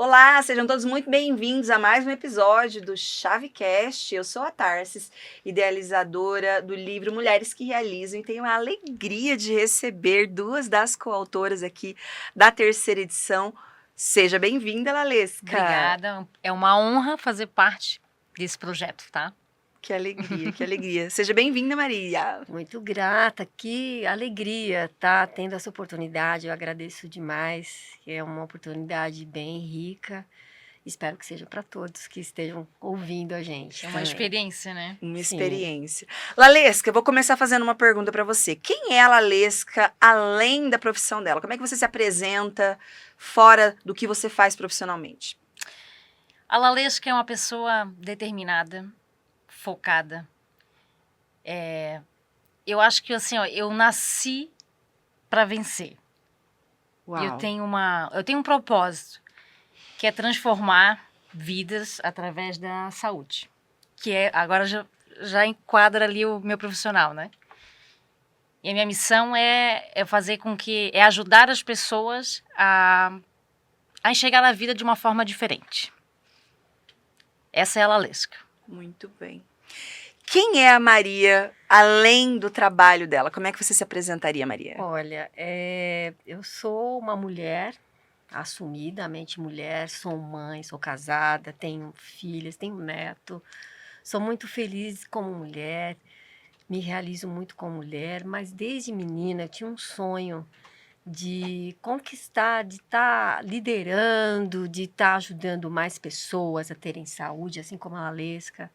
Olá, sejam todos muito bem-vindos a mais um episódio do Chavecast. Eu sou a Tarsis, idealizadora do livro Mulheres que Realizam, e tenho a alegria de receber duas das coautoras aqui da terceira edição. Seja bem-vinda, Lalesca. Obrigada, é uma honra fazer parte desse projeto, tá? Que alegria, que alegria. Seja bem-vinda, Maria. Muito grata, que alegria estar tendo essa oportunidade, eu agradeço demais, é uma oportunidade bem rica, espero que seja para todos que estejam ouvindo a gente. É uma também. experiência, né? Uma Sim. experiência. Lalesca, eu vou começar fazendo uma pergunta para você. Quem é a Lalesca além da profissão dela? Como é que você se apresenta fora do que você faz profissionalmente? A Lalesca é uma pessoa determinada, focada. Eu acho que assim, ó, eu nasci para vencer. Uau. Eu tenho um propósito, que é transformar vidas através da saúde. Agora já enquadra ali o meu profissional, né? E a minha missão é ajudar as pessoas a enxergar a vida de uma forma diferente. Essa é a Lalesca. Muito bem. Quem é a Maria além do trabalho dela? Como é que você se apresentaria, Maria? Olha, eu sou uma mulher, assumidamente mulher, sou mãe, sou casada, tenho filhas, tenho neto, sou muito feliz como mulher, me realizo muito como mulher, mas desde menina eu tinha um sonho de conquistar, de estar liderando, de estar ajudando mais pessoas a terem saúde, assim como a Lalesca,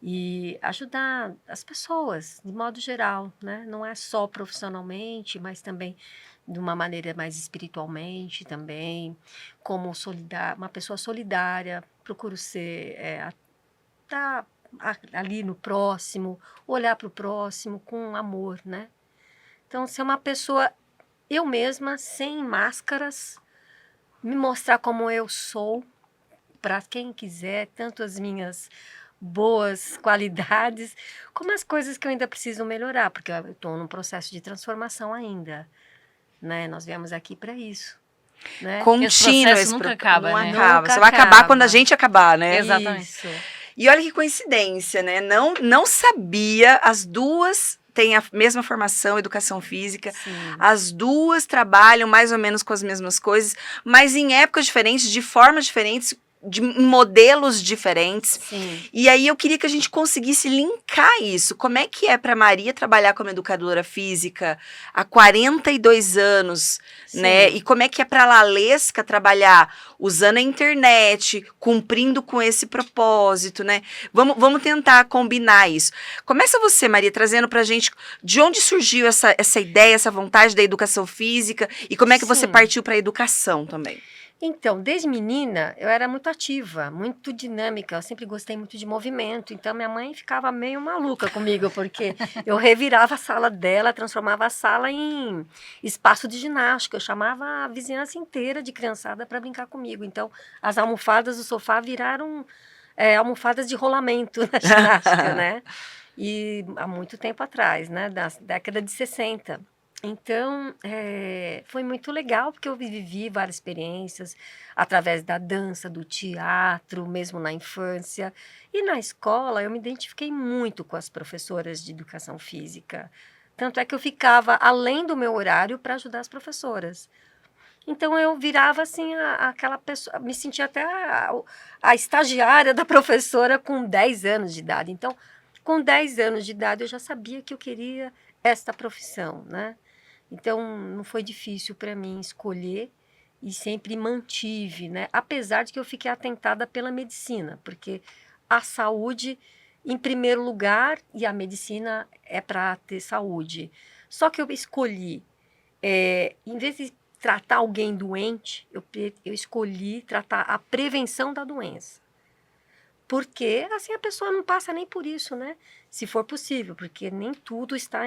e ajudar as pessoas de modo geral, né? Não é só profissionalmente, mas também de uma maneira mais espiritualmente também, como uma pessoa solidária, procuro ser, estar ali no próximo, olhar para o próximo com amor, né? Então, ser uma pessoa, eu mesma, sem máscaras, me mostrar como eu sou, para quem quiser, tanto as minhas boas qualidades, como as coisas que eu ainda preciso melhorar, porque eu estou num processo de transformação ainda, né? Nós viemos aqui para isso, né? Contínuo processo nunca acaba, não né? acaba. Nunca Você vai acabar acaba. quando a gente acabar, né? Exatamente. Isso. E olha que coincidência, né? Não sabia, as duas têm a mesma formação, educação física, Sim. as duas trabalham mais ou menos com as mesmas coisas, mas em épocas diferentes, de formas diferentes, em modelos diferentes. Sim. E aí eu queria que a gente conseguisse linkar isso. Como é que é para Maria trabalhar como educadora física há 42 anos, né? Sim. E como é que é para Lalesca trabalhar usando a internet, cumprindo com esse propósito, né? Vamos tentar combinar isso. Começa você, Maria, trazendo pra gente de onde surgiu essa ideia, essa vontade da educação física e como é que você Sim. partiu para a educação também. Então, desde menina, eu era muito ativa, muito dinâmica, eu sempre gostei muito de movimento, então minha mãe ficava meio maluca comigo, porque eu revirava a sala dela, transformava a sala em espaço de ginástica, eu chamava a vizinhança inteira de criançada para brincar comigo, então as almofadas do sofá viraram almofadas de rolamento na ginástica, né? E há muito tempo atrás, né, da década de 60. Então, foi muito legal, porque eu vivi várias experiências através da dança, do teatro, mesmo na infância. E na escola, eu me identifiquei muito com as professoras de educação física. Tanto é que eu ficava além do meu horário para ajudar as professoras. Então, eu virava, assim, aquela pessoa, me sentia até a estagiária da professora com 10 anos de idade. Então, com 10 anos de idade, eu já sabia que eu queria esta profissão, né? Então, não foi difícil para mim escolher e sempre mantive, né? Apesar de que eu fiquei atentada pela medicina, porque a saúde em primeiro lugar e a medicina é para ter saúde. Só que eu escolhi, em vez de tratar alguém doente, eu escolhi tratar a prevenção da doença. Porque assim a pessoa não passa nem por isso, né? Se for possível, porque nem tudo está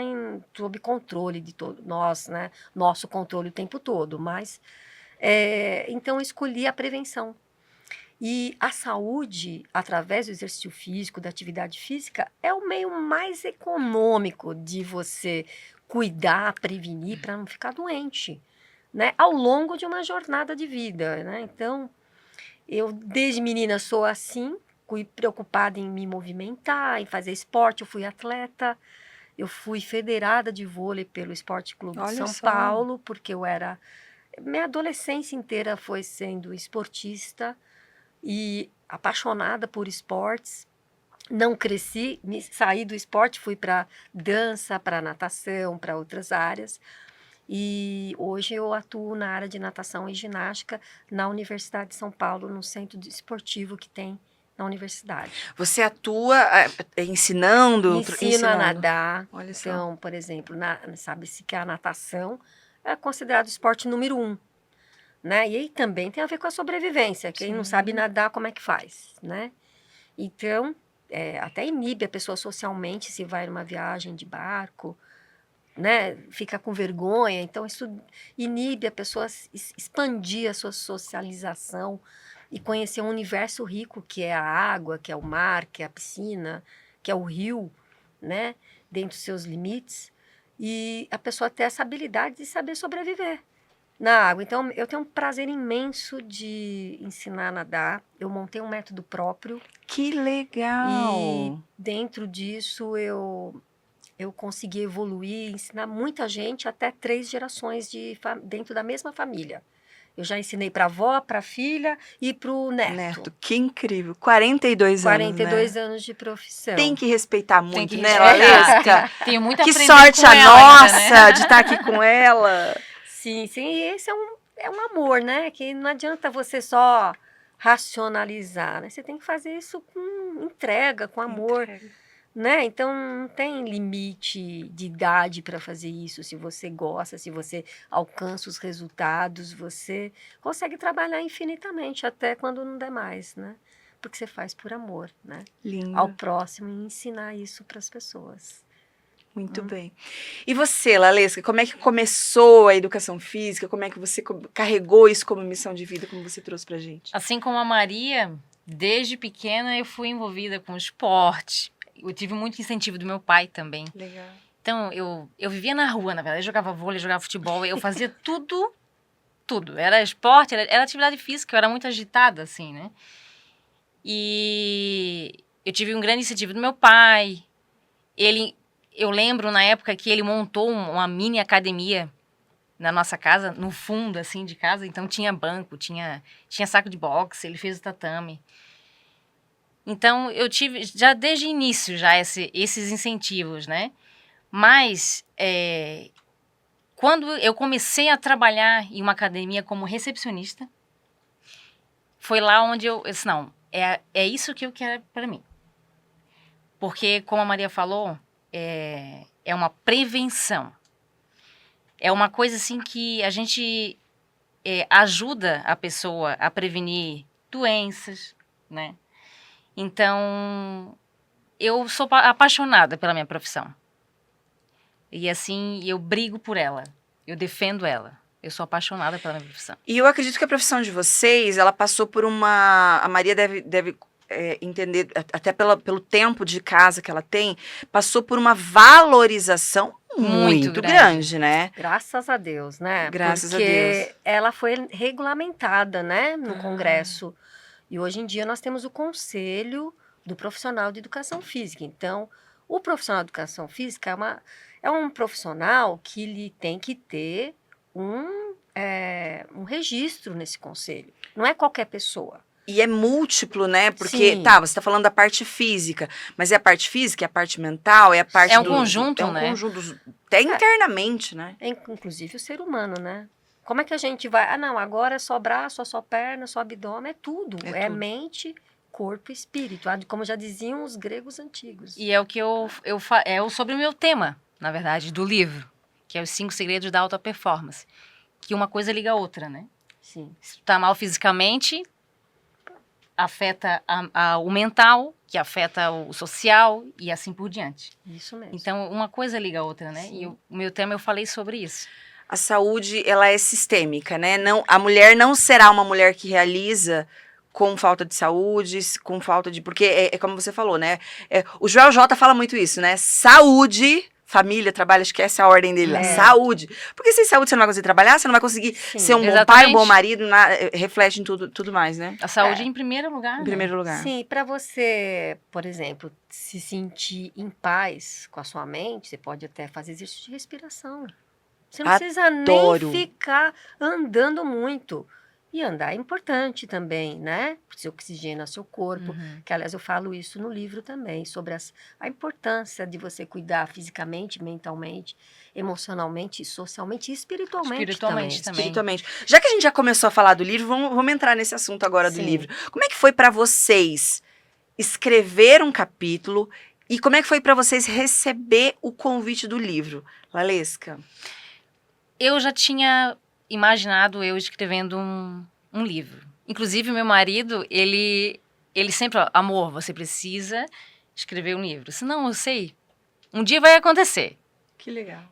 sob controle de todo nós, né? Nosso controle o tempo todo, mas então eu escolhi a prevenção. E a saúde, através do exercício físico, da atividade física, é o meio mais econômico de você cuidar, prevenir para não ficar doente, né? Ao longo de uma jornada de vida, né? Então, Eu, desde menina, sou assim, fui preocupada em me movimentar, em fazer esporte, eu fui atleta. Eu fui federada de vôlei pelo Esporte Clube de Olha São só. Paulo, porque eu era... Minha adolescência inteira foi sendo esportista e apaixonada por esportes. Não cresci, saí do esporte, fui para dança, para natação, para outras áreas. E hoje eu atuo na área de natação e ginástica na Universidade de São Paulo, no centro esportivo que tem na universidade. Você atua ensinando? Ensino a nadar. Olha só. Então, por exemplo, sabe-se que a natação é considerado o esporte número 1. Né? E aí também tem a ver com a sobrevivência. Quem não sabe nadar, como é que faz? Né? Então, até inibe a pessoa socialmente se vai numa viagem de barco, né? Fica com vergonha. Então, isso inibe a pessoa expandir a sua socialização e conhecer um universo rico que é a água, que é o mar, que é a piscina, que é o rio, né? Dentro dos seus limites. E a pessoa ter essa habilidade de saber sobreviver na água. Então, eu tenho um prazer imenso de ensinar a nadar. Eu montei um método próprio. Que legal! E dentro disso, eu consegui evoluir, ensinar muita gente, até 3 gerações dentro da mesma família. Eu já ensinei para a avó, para a filha e para o neto. Que incrível. 42 anos, 42 né? anos de profissão. Tem que respeitar muito, Tem que né, respeitar. Lalesca? Tenho muito a Que aprender sorte com a ela nossa ainda, né? de estar aqui com ela. Sim, sim. E esse é um amor, né? Que não adianta você só racionalizar, né? Você tem que fazer isso com entrega, com amor. Né? Então, não tem limite de idade para fazer isso. Se você gosta, se você alcança os resultados, você consegue trabalhar infinitamente, até quando não der mais, né? Porque você faz por amor, né? Lindo. Ao próximo e ensinar isso para as pessoas. Muito bem. E você, Lalesca, como é que começou a educação física? Como é que você carregou isso como missão de vida, como você trouxe pra gente? Assim como a Maria, desde pequena eu fui envolvida com esporte. Eu tive muito incentivo do meu pai também. Legal. Então, eu vivia na rua, na verdade. Eu jogava vôlei, jogava futebol. Eu fazia tudo. Era esporte, era atividade física. Eu era muito agitada, assim, né? E eu tive um grande incentivo do meu pai. Eu lembro, na época, que ele montou uma mini academia na nossa casa, no fundo, assim, de casa. Então, tinha banco, tinha saco de boxe, ele fez o tatame. Então, eu tive, já desde o início, esses incentivos, né? Mas, quando eu comecei a trabalhar em uma academia como recepcionista, foi lá onde eu disse, não, é isso que eu quero para mim. Porque, como a Maria falou, é uma prevenção. É uma coisa, assim, que a gente ajuda a pessoa a prevenir doenças, né? Então, eu sou apaixonada pela minha profissão. E assim, eu brigo por ela. Eu defendo ela. Eu sou apaixonada pela minha profissão. E eu acredito que a profissão de vocês, ela passou por uma... A Maria deve entender, até pelo tempo de casa que ela tem, passou por uma valorização muito grande, né? Graças a Deus, né? Graças a Deus. Porque ela foi regulamentada, né? No Congresso. E hoje em dia nós temos o Conselho do Profissional de Educação Física. Então, o profissional de educação física é um profissional que ele tem que ter um registro nesse conselho. Não é qualquer pessoa. E é múltiplo, né? Porque, Sim. você tá falando da parte física, mas é a parte física, é a parte mental, é a parte É um conjunto, né? É um conjunto, até internamente, né? É inclusive o ser humano, né? Como é que a gente vai... não, agora é só braço, é só perna, é só abdômen, é tudo. É tudo. mente, corpo e espírito, como já diziam os gregos antigos. E é o que sobre o meu tema, na verdade, do livro, que é os 5 segredos da alta performance. Que uma coisa liga a outra, né? Sim. Se tu tá mal fisicamente, afeta o mental, que afeta o social e assim por diante. Isso mesmo. Então, uma coisa liga a outra, né? Sim. E o meu tema, eu falei sobre isso. A saúde, ela é sistêmica, né? Não, a mulher não será uma mulher que realiza com falta de saúde, com falta de... Porque é como você falou, né? O Joel J fala muito isso, né? Saúde família, trabalho, acho que essa é a ordem dele lá. É. Saúde. Porque sem saúde você não vai conseguir trabalhar, você não vai conseguir Sim. ser um bom pai, um Exatamente. bom marido, reflete em tudo mais, né? A saúde em primeiro lugar. Em né? primeiro lugar. Sim, para você, por exemplo, se sentir em paz com a sua mente, você pode até fazer exercício de respiração. Você não precisa Adoro. nem ficar andando muito. E andar é importante também, né? Porque você oxigena seu corpo. Uhum. Que, aliás, eu falo isso no livro também, sobre a importância de você cuidar fisicamente, mentalmente, emocionalmente, socialmente e Espiritualmente também. Espiritualmente. Já que a gente já começou a falar do livro, vamos entrar nesse assunto agora do Sim. livro. Como é que foi pra vocês escrever um capítulo e como é que foi pra vocês receber o convite do livro? Lalesca? Eu já tinha imaginado eu escrevendo um livro. Inclusive, meu marido, ele sempre, ó, amor, você precisa escrever um livro. Senão, eu sei, um dia vai acontecer. Que legal.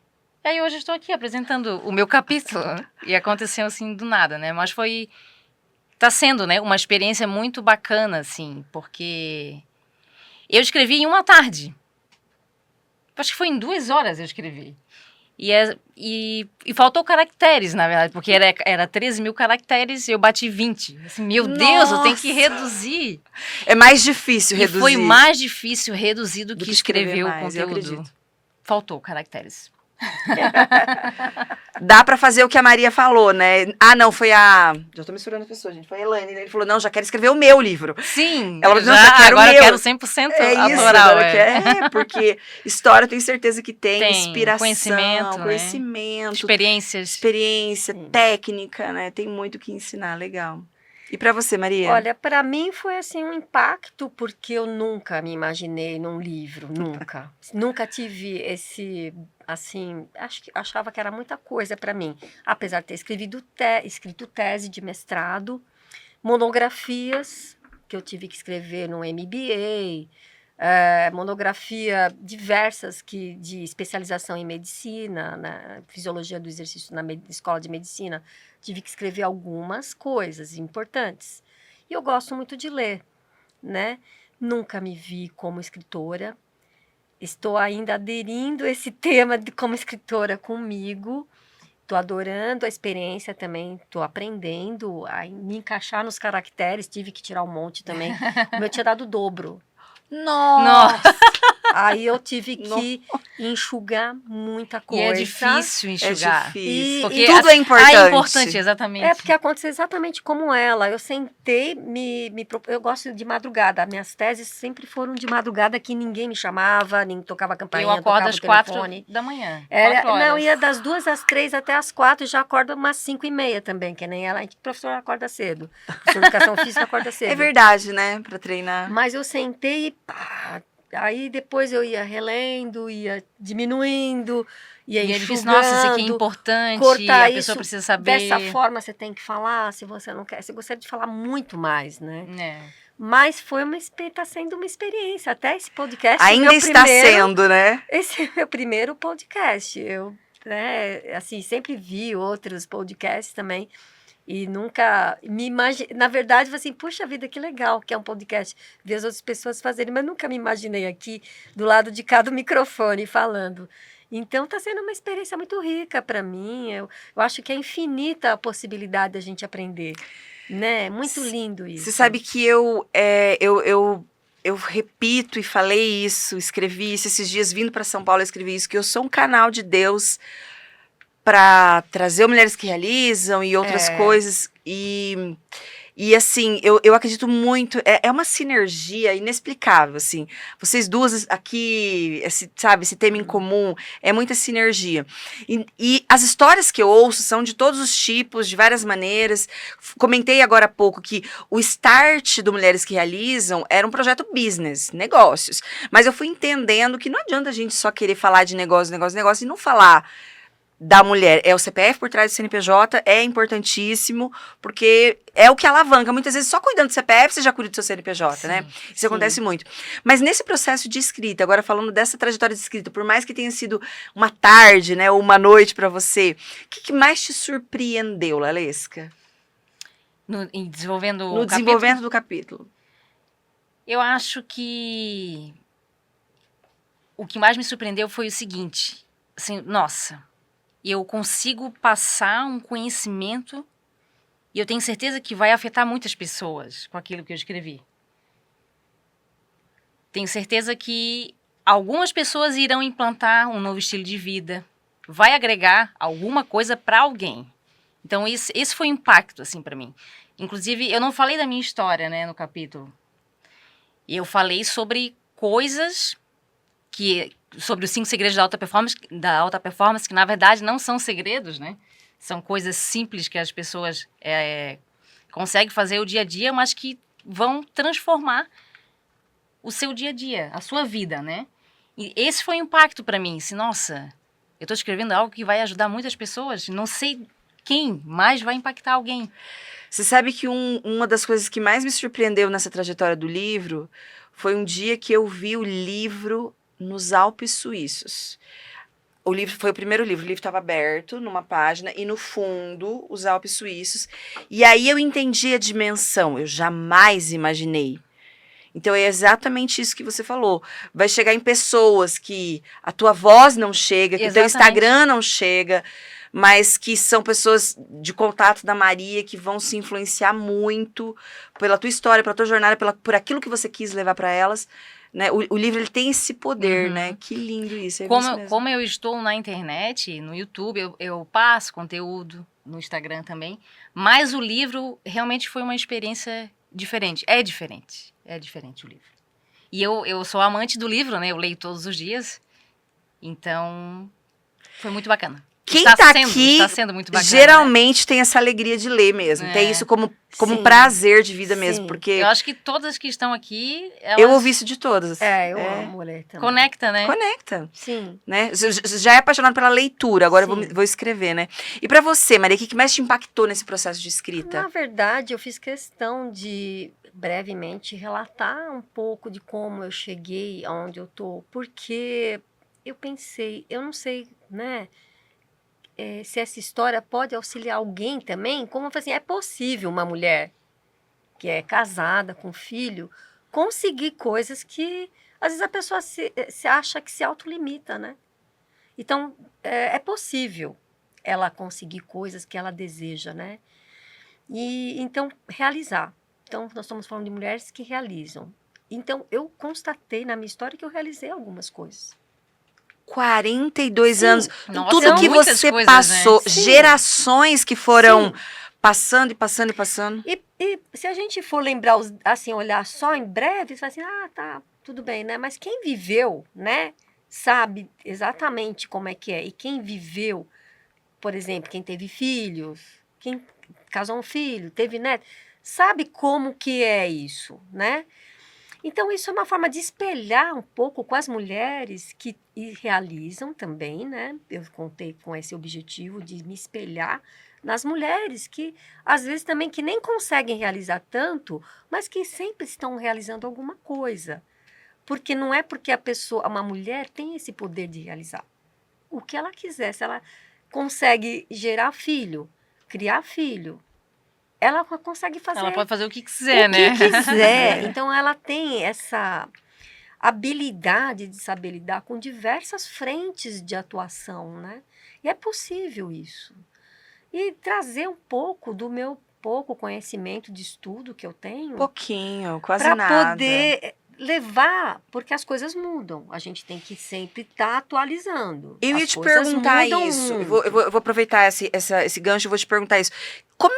E aí, hoje eu estou aqui apresentando o meu capítulo. E aconteceu, assim, do nada, né? Mas tá sendo, né, uma experiência muito bacana, assim, porque eu escrevi em uma tarde. Acho que foi em 2 horas eu escrevi. E faltou caracteres, na verdade, porque era 13 mil caracteres e eu bati 20. Assim, meu Deus, eu tenho que Nossa! reduzir. É mais difícil E reduzir. foi mais difícil reduzir do do que escrever o mais, eu conteúdo. acredito. Faltou caracteres. Dá pra fazer o que a Maria falou, né? Ah, não, foi a... Já tô misturando as pessoas, gente. Foi a Elaine, né? Ele falou, não, já quero escrever o meu livro. Sim, Ela falou, não, já quero o agora meu. eu quero 100% É isso, autoral. agora quer, porque história eu tenho certeza que tem, Tem inspiração, conhecimento, né? conhecimento, Experiências. experiência, Sim. técnica, né? Tem muito o que ensinar, legal. E pra você, Maria? Olha, para mim foi assim um impacto, porque eu nunca me imaginei num livro, nunca. Nunca tive esse, assim, achava que era muita coisa para mim. Apesar de ter escrito tese de mestrado, monografias que eu tive que escrever no MBA, monografia diversas de especialização em medicina, na fisiologia do exercício na escola de medicina, tive que escrever algumas coisas importantes. E eu gosto muito de ler, né? Nunca me vi como escritora. Estou ainda aderindo esse tema como escritora comigo. Estou adorando a experiência também, estou aprendendo a me encaixar nos caracteres, tive que tirar um monte também. O meu tinha dado o dobro. Nossa! Aí eu tive que enxugar muita E coisa. é difícil É enxugar. difícil. Porque Tudo é importante. É importante, exatamente. É porque aconteceu exatamente como ela. Eu sentei, eu gosto de madrugada. Minhas teses sempre foram de madrugada, que ninguém me chamava, nem tocava campainha, Eu acordo tocava às o 4 telefone. da manhã. Era, 4 horas. não, ia das 2 às 3 até às 4, já acordo umas 5h30 também, que nem ela. A professora acorda cedo. Professor de educação física acorda cedo. É verdade, né? Pra treinar. Mas eu sentei e pá. Aí depois eu ia relendo, ia diminuindo, ia E é enxugando. difícil, nossa, isso aqui é importante, cortar a pessoa isso precisa saber. Dessa forma você tem que falar, se você não quer. Você gostaria de falar muito mais, né? É. Mas tá sendo uma experiência. Até esse podcast Ainda está sendo, né? Esse é o meu primeiro podcast. Eu, né, assim, sempre vi outros podcasts também. E nunca me imaginei. Na verdade, assim, puxa vida, que legal que é um podcast. Ver as outras pessoas fazerem, mas nunca me imaginei aqui do lado de cada microfone falando. Então, está sendo uma experiência muito rica para mim. Eu acho que é infinita a possibilidade da gente aprender. Né? Muito lindo isso. Você sabe que eu repito e falei isso, escrevi isso esses dias vindo para São Paulo, eu escrevi isso, que eu sou um canal de Deus para trazer Mulheres que Realizam e outras coisas. E assim, eu acredito muito, é uma sinergia inexplicável, assim. Vocês duas aqui, esse tema em comum, é muita sinergia. E as histórias que eu ouço são de todos os tipos, de várias maneiras. Comentei agora há pouco que o start do Mulheres que Realizam era um projeto business, negócios. Mas eu fui entendendo que não adianta a gente só querer falar de negócio e não falar da mulher. É o CPF por trás do CNPJ, é importantíssimo, porque é o que alavanca. Muitas vezes, só cuidando do CPF, você já cuida do seu CNPJ, Sim, né? Isso acontece muito. Mas nesse processo de escrita, agora falando dessa trajetória de escrita, por mais que tenha sido uma tarde, né, ou uma noite para você, o que mais te surpreendeu, Lalesca? Em desenvolvendo No desenvolvimento do capítulo. Eu acho que o que mais me surpreendeu foi o seguinte, assim, nossa, eu consigo passar um conhecimento e eu tenho certeza que vai afetar muitas pessoas com aquilo que eu escrevi. Tenho certeza que algumas pessoas irão implantar um novo estilo de vida, vai agregar alguma coisa para alguém. Então, esse foi o impacto, assim, para mim. Inclusive, eu não falei da minha história, né, no capítulo. Eu falei sobre coisas sobre os 5 segredos da alta performance, que na verdade não são segredos, né? São coisas simples que as pessoas conseguem fazer o dia a dia, mas que vão transformar o seu dia a dia, a sua vida, né? E esse foi o impacto para mim. Assim, nossa, eu estou escrevendo algo que vai ajudar muitas pessoas, não sei quem, mas vai impactar alguém. Você sabe que uma das coisas que mais me surpreendeu nessa trajetória do livro foi um dia que eu vi o livro nos Alpes Suíços. O livro foi o primeiro livro, o livro estava aberto numa página e no fundo os Alpes Suíços. E aí eu entendi a dimensão, eu jamais imaginei. Então é exatamente isso que você falou. Vai chegar em pessoas que a tua voz não chega, que o teu Instagram não chega, mas que são pessoas de contato da Maria que vão se influenciar muito pela tua história, pela tua jornada, por aquilo que você quis levar para elas. Né? O livro ele tem esse poder, né? Que lindo isso. Como eu estou na internet, no YouTube, eu passo conteúdo, no Instagram também, mas o livro realmente foi uma experiência diferente. É diferente o livro. E eu sou amante do livro, né? Eu leio todos os dias, então foi muito bacana. Quem está aqui, está sendo muito bacana, geralmente, né? Tem essa alegria de ler mesmo. Tem isso como um prazer de vida mesmo. Porque eu acho que todas que estão aqui, eu ouvi isso de todas. Eu amo ler também. Conecta, né? Conecta. Sim. Né? Já é apaixonado pela leitura, agora eu vou escrever, né? E para você, Maria, o que mais te impactou nesse processo de escrita? Na verdade, eu fiz questão de, brevemente, relatar um pouco de como eu cheguei aonde eu tô. Porque eu pensei, eu não sei, né? Se essa história pode auxiliar alguém também, como eu falei assim, é possível uma mulher que é casada, com filho, conseguir coisas que, às vezes, a pessoa se acha que se autolimita, né? Então, é possível ela conseguir coisas que ela deseja, né? E, então, realizar. Então, nós estamos falando de mulheres que realizam. Então, eu constatei na minha história que eu realizei algumas coisas. 42 anos. Nossa, tudo que você passou, né? gerações que foram passando e passando e passando. E se a gente for lembrar, assim, olhar só em breve, você vai assim, tá, tudo bem, né? Mas quem viveu, né, sabe exatamente como é que é. E quem viveu, por exemplo, quem teve filhos, quem casou um filho, teve neto, sabe como que é isso, né? Então, isso é uma forma de espelhar um pouco com as mulheres que realizam também, né? Eu contei com esse objetivo de me espelhar nas mulheres que, às vezes, também que nem conseguem realizar tanto, mas que sempre estão realizando alguma coisa. Porque não é porque uma mulher tem esse poder de realizar. O que ela quiser, se ela consegue gerar filho, criar filho, ela consegue fazer... Ela pode fazer o que quiser, né? O que quiser. Então, ela tem essa habilidade de saber lidar com diversas frentes de atuação, né? E é possível isso. E trazer um pouco do meu pouco conhecimento de estudo que eu tenho. Pouquinho, quase nada. Para poder levar, porque as coisas mudam. A gente tem que sempre estar atualizando. Eu ia te perguntar isso. Eu vou aproveitar esse gancho e vou te perguntar isso. Como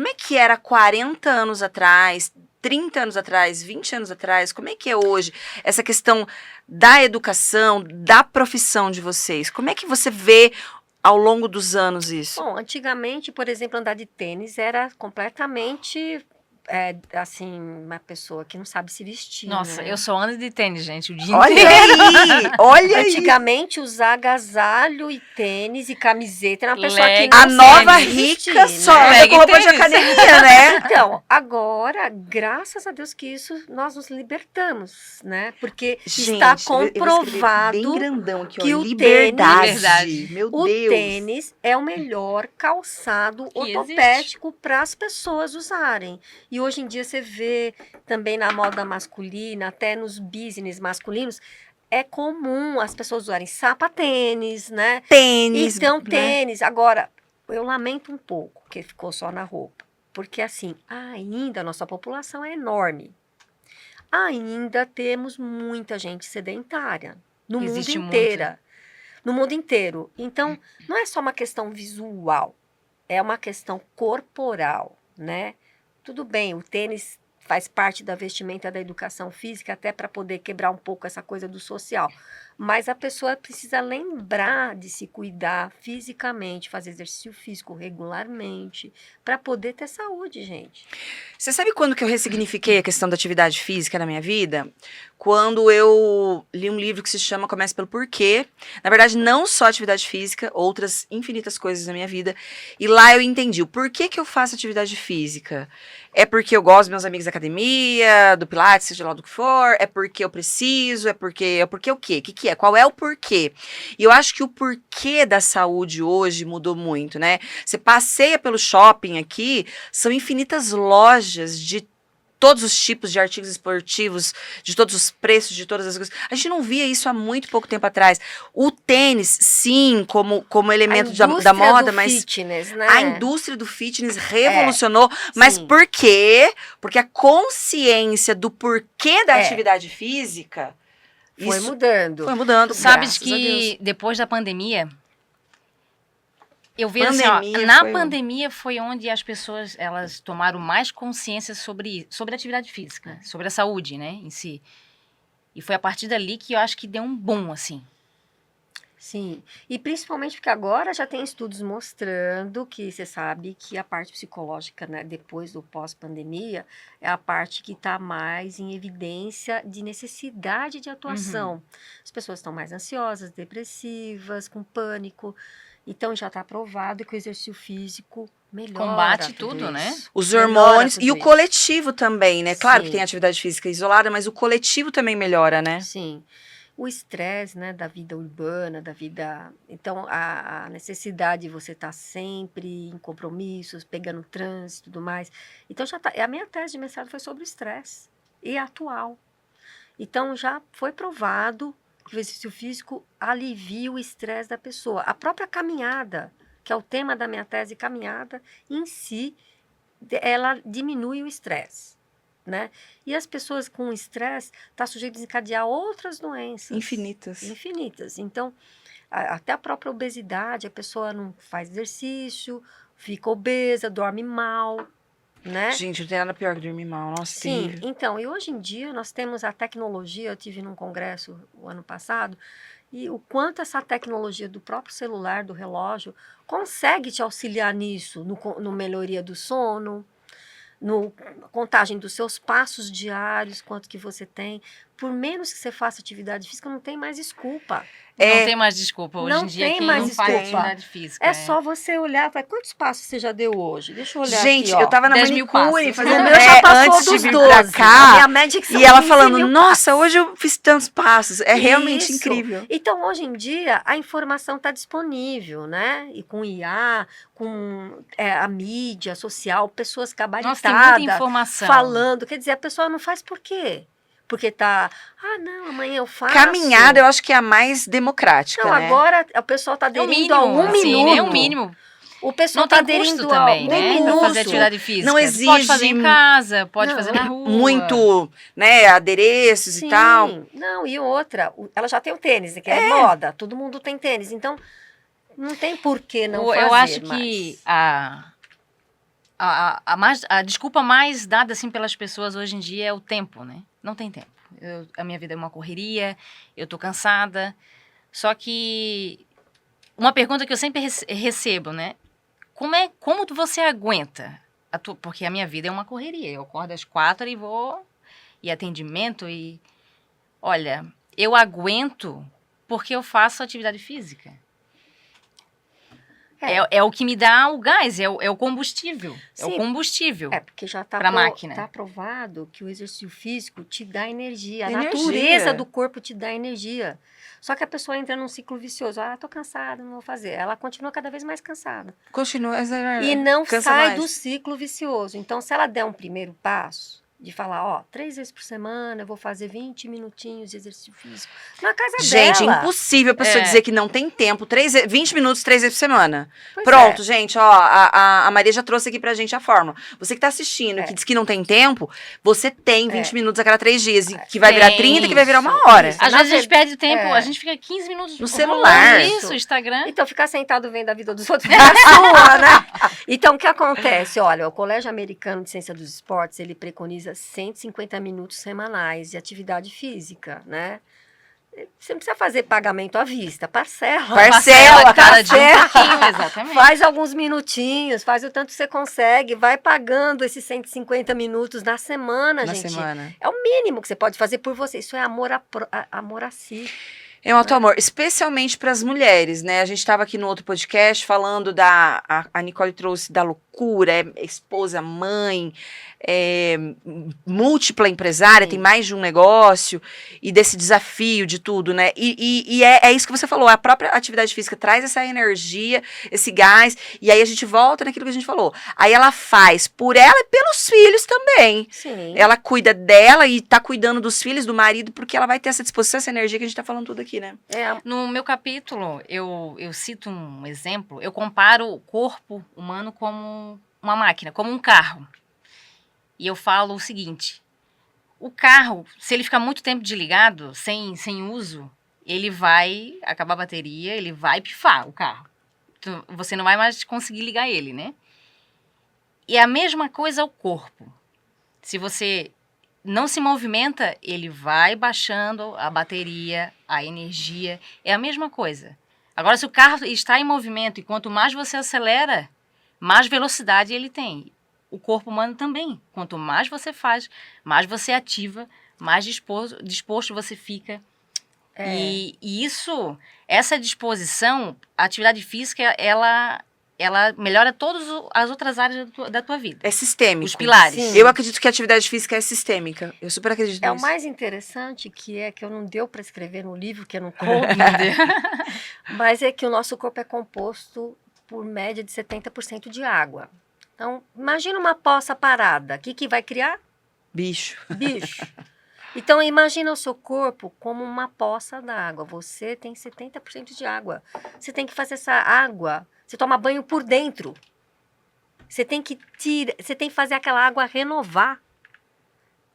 é que era 40 anos atrás, 30 anos atrás, 20 anos atrás? Como é que é hoje essa questão da educação, da profissão de vocês? Como é que você vê ao longo dos anos isso? Bom, antigamente, por exemplo, andar de tênis era completamente... assim, uma pessoa que não sabe se vestir. Nossa, né? eu só ando de tênis, gente, o dia Olha inteiro. aí! Olha aí! Antigamente, usar agasalho e tênis e camiseta era uma pessoa que Leggings, não A nova sabe rica vestir, só né? anda com roupa de tênis. academia, né? Então, agora, graças a Deus que isso, nós nos libertamos, né? Porque está Gente, eu vou escrever comprovado bem grandão aqui, ó. que o Liberdade. Meu o Deus. tênis é o melhor calçado Que ortopédico para as pessoas usarem. E hoje em dia você vê também na moda masculina, até nos business masculinos, é comum as pessoas usarem sapatênis, né? Tênis, Então, né? tênis. Agora, eu lamento um pouco que ficou só na roupa. Porque, assim, ainda a nossa população é enorme. Ainda temos muita gente sedentária. No mundo Existe inteiro. No mundo inteiro. Então, não é só uma questão visual. É uma questão corporal, né? Tudo bem, o tênis faz parte da vestimenta da educação física até para poder quebrar um pouco essa coisa do social. Mas a pessoa precisa lembrar de se cuidar fisicamente, fazer exercício físico regularmente, para poder ter saúde, gente. Você sabe quando que eu ressignifiquei a questão da atividade física na minha vida? Quando eu li um livro que se chama Comece pelo Porquê. Na verdade, não só atividade física, outras infinitas coisas na minha vida. E lá eu entendi o porquê que eu faço atividade física. É porque eu gosto dos meus amigos da academia, do Pilates, seja lá do que for. É porque eu preciso, é porque o quê? O que é? Qual é o porquê? E eu acho que o porquê da saúde hoje mudou muito, né? Você passeia pelo shopping aqui, são infinitas lojas de todos os tipos de artigos esportivos, de todos os preços, de todas as coisas. A gente não via isso há muito pouco tempo atrás. O tênis, sim, como elemento da moda, mas fitness, né? a indústria do fitness revolucionou. Mas sim. por quê? Porque a consciência do porquê da atividade física Foi isso mudando. foi mudando. Sabes graças a Deus. que depois da pandemia, eu vi assim, ó, Pandemia na foi pandemia foi onde as pessoas elas tomaram mais consciência sobre a atividade física, sobre a saúde, né, em si. E foi a partir dali que eu acho que deu um boom, assim. Sim, e principalmente porque agora já tem estudos mostrando que você sabe que a parte psicológica, né, depois do pós-pandemia, é a parte que está mais em evidência de necessidade de atuação. As pessoas estão mais ansiosas, depressivas, com pânico. Então já está provado que o exercício físico melhora Combate tudo, né? isso. Os Melhora hormônios tudo e o isso. coletivo também, né? Claro que Sim. tem atividade física isolada, mas o coletivo também melhora, né? Sim. O estresse, né, da vida urbana, da vida... Então, a necessidade de você estar sempre em compromissos, pegando trânsito e tudo mais. Então, já tá... A minha tese de mestrado foi sobre estresse e atual. Então, já foi provado que o exercício físico alivia o estresse da pessoa. A própria caminhada, que é o tema da minha tese, caminhada, em si, ela diminui o estresse. Né? E as pessoas com estresse estão sujeitas a desencadear outras doenças. Infinitas. Infinitas. Então, até a própria obesidade, a pessoa não faz exercício, fica obesa, dorme mal, né? Gente, não tem nada pior que dormir mal. Nossa, Sim, terrível. então, e hoje em dia nós temos a tecnologia, eu tive num congresso o ano passado, e o quanto essa tecnologia do próprio celular, do relógio, consegue te auxiliar nisso, no melhoria do sono, no contagem dos seus passos diários, quanto que você tem. Por menos que você faça atividade física, não tem mais desculpa. Não tem mais desculpa. Hoje Não em dia, tem quem mais não faz desculpa. atividade física. É só você olhar e falar, quantos passos você já deu hoje? Deixa eu olhar Gente, aqui, ó. eu tava na 10.000 manicure passos. fazendo O meu já passou antes de dos vir 12. pra A cá. minha média que são E ela 15 falando, mil nossa, passos. hoje eu fiz tantos passos. É realmente Isso. incrível. Então, hoje em dia, a informação está disponível, né? E com IA, com a mídia social, pessoas Nossa, tem muita gabaritadas informação. falando. Quer dizer, a pessoa não faz por quê? Porque tá, não, amanhã eu faço. Caminhada, eu acho que é a mais democrática, Não, né? agora o pessoal está É o aderindo mínimo, a um assim, minuto. né? É o mínimo. O pessoal Não está tem aderindo custo também, a um né? minuto. Pra fazer atividade física. Não Pode fazer em exige casa, pode Não. fazer na rua. Muito, né, adereços Sim, e tal. não, e outra, ela já tem o tênis, que é moda, todo mundo tem tênis, então não tem por que não fazer Eu acho mais. que a desculpa mais dada assim pelas pessoas hoje em dia é o tempo, né? Não tem tempo. A minha vida é uma correria, eu tô cansada. Só que uma pergunta que eu sempre recebo, né? Como você aguenta? Porque a minha vida é uma correria. Eu acordo às 4 e vou e atendimento e olha, eu aguento porque eu faço atividade física. É o que me dá o gás, é o combustível. Sim. É o combustível. Porque já está Pra máquina. tá provado que o exercício físico te dá energia. A Energia. natureza do corpo te dá energia. Só que a pessoa entra num ciclo vicioso. Tô cansada, não vou fazer. Ela continua cada vez mais cansada. Continua. E não cansa sai mais. do ciclo vicioso. Então, se ela der um primeiro passo, de falar, ó, 3 vezes por semana eu vou fazer 20 minutinhos de exercício físico na casa Gente, dela. impossível a pessoa dizer que não tem tempo. 20 minutos, 3 vezes por semana. Pois Pronto, é. gente, ó, a Maria já trouxe aqui pra gente a fórmula. Você que tá assistindo, que diz que não tem tempo, você tem 20 minutos a cada 3 dias, e que vai virar Tem 30, que vai virar uma isso, hora. isso. Às Na vezes a gente ver- perde tempo, é. a gente fica 15 minutos No rolando celular. Isso, Instagram. Então, ficar sentado vendo a vida dos outros é sua, né? Então, o que acontece? Olha, o Colégio Americano de Ciência dos Esportes, ele preconiza 150 minutos semanais de atividade física, né? Você não precisa fazer pagamento à vista, parcela. Parcela, cada dia um parcela. pouquinho, exatamente. Faz alguns minutinhos, faz o tanto que você consegue, vai pagando esses 150 minutos na semana, Na gente. semana. É o mínimo que você pode fazer por você. Isso é amor a si. É um alto amor, especialmente para as mulheres, né? A gente estava aqui no outro podcast falando a Nicole trouxe da loucura, é esposa, mãe, múltipla empresária, Sim. tem mais de um negócio, e desse desafio de tudo, né? E é isso que você falou, a própria atividade física traz essa energia, esse gás, e aí a gente volta naquilo que a gente falou. Aí ela faz por ela e pelos filhos também. Sim. Ela cuida dela e tá cuidando dos filhos, do marido, porque ela vai ter essa disposição, essa energia que a gente tá falando tudo aqui, né? No meu capítulo, eu cito um exemplo, eu comparo o corpo humano como uma máquina, como um carro. E eu falo o seguinte, o carro, se ele ficar muito tempo desligado, sem uso, ele vai acabar a bateria, ele vai pifar o carro. Então, você não vai mais conseguir ligar ele, né? E a mesma coisa o corpo. Se você não se movimenta, ele vai baixando a bateria, a energia. É a mesma coisa. Agora, se o carro está em movimento e quanto mais você acelera, mais velocidade ele tem. O corpo humano também. Quanto mais você faz, mais você ativa, mais disposto você fica. E isso, essa disposição, a atividade física, ela melhora todas as outras áreas da tua vida. É sistêmico. Os pilares. Sim. Eu acredito que a atividade física é sistêmica. Eu super acredito É o nisso. mais interessante que eu não deu para escrever no livro, que eu não Meu coube, Deus. mas é que o nosso corpo é composto por média de 70% de água. Então, imagina uma poça parada. O que vai criar? Bicho. Bicho. Então, imagina o seu corpo como uma poça d'água. Você tem 70% de água. Você tem que fazer essa água. Você toma banho por dentro. Você tem que fazer aquela água renovar.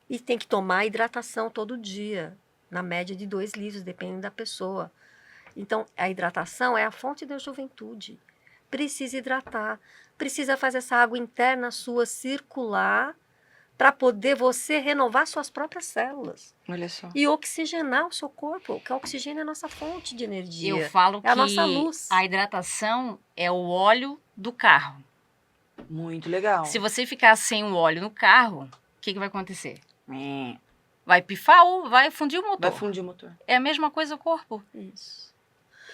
E tem que tomar hidratação todo dia. Na média de 2 litros, dependendo da pessoa. Então, a hidratação é a fonte da juventude. Precisa hidratar. Precisa fazer essa água interna sua circular para poder você renovar suas próprias células. Olha só. E oxigenar o seu corpo, que o oxigênio é a nossa fonte de energia. Eu falo É a que nossa luz. a hidratação é o óleo do carro. Muito legal. Se você ficar sem o óleo no carro, o que vai acontecer? É. Vai pifar ou vai fundir o motor. Vai fundir o motor. É a mesma coisa o corpo. Isso.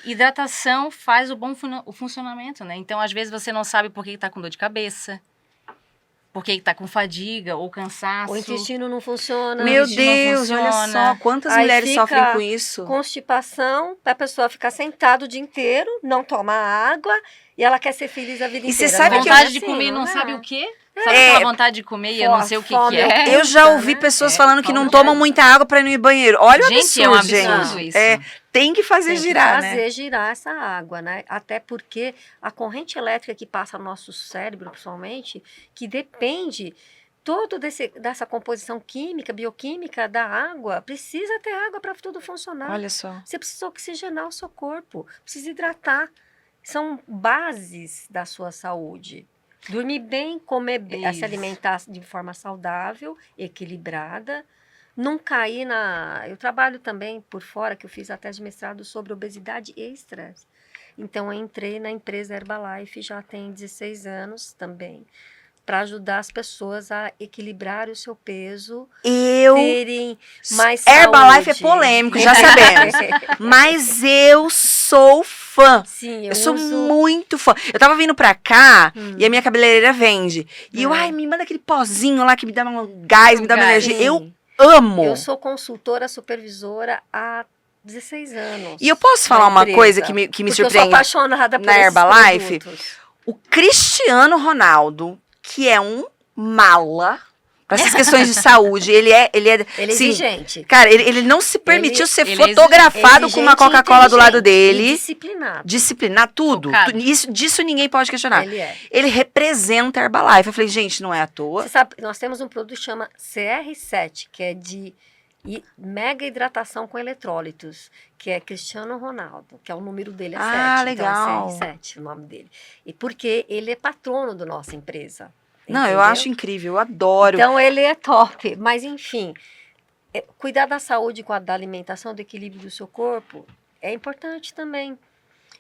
Hidratação faz o funcionamento, né? Então, às vezes, você não sabe por que está com dor de cabeça, por que está com fadiga ou cansaço. O intestino não funciona. Meu intestino não Deus, olha funciona. só. Quantas Aí mulheres fica sofrem com isso? Constipação, a pessoa ficar sentada o dia inteiro, não toma água e ela quer ser feliz a vida E inteira. você sabe Não é que Vontade assim, de comer e não é? sabe o quê? Sabe É. aquela vontade de comer e eu não sei o que Fome, é? Eu já ouvi né? pessoas É, falando que não fome tomam mesmo. muita água pra ir no banheiro. Olha o Gente, absurdo, é um absurdo gente. isso. É, tem que fazer Tem que girar, fazer né? girar essa água, né? Até porque a corrente elétrica que passa no nosso cérebro, principalmente, que depende dessa composição química, bioquímica da água, precisa ter água para tudo funcionar. Olha só. Você precisa oxigenar o seu corpo, precisa hidratar. São bases da sua saúde. Dormir bem, comer bem, se Isso. alimentar de forma saudável, equilibrada. Não cair na... Eu trabalho também por fora, que eu fiz a tese de mestrado sobre obesidade e estresse. Então, eu entrei na empresa Herbalife, já tem 16 anos também, para ajudar as pessoas a equilibrar o seu peso, terem mais Herbalife é saúde. polêmico, já sabemos. Mas eu sou fã. Sim, Eu sou muito fã. Eu tava vindo pra cá e a minha cabeleireira vende. E eu, ai, me manda aquele pozinho lá que me dá um gás, me dá uma gás. energia. Eu Sim. amo. Eu sou consultora, supervisora há 16 anos. E eu posso falar na uma empresa, coisa que me porque eu surpreende? sou apaixonada por na esses Herbalife, produtos. O Cristiano Ronaldo, que é um mala, Para essas questões de saúde. Ele é Ele é sim, exigente. cara, ele não se permitiu ser ele é fotografado com uma Exigente, Coca-Cola do lado inteligente dele. e disciplinado. Disciplinar tudo. Focado. Disso ninguém pode questionar. Ele é. Ele representa a Herbalife. Eu falei, gente, não é à toa. Você sabe, nós temos um produto que chama CR7, que é de mega hidratação com eletrólitos, que é Cristiano Ronaldo, que é o número dele é 7. Legal. Então é CR7 o nome dele. E porque ele é patrono da nossa empresa. Não, eu entendeu? acho incrível, eu adoro. Então ele é top. Mas enfim, cuidar da saúde, da alimentação, do equilíbrio do seu corpo é importante também.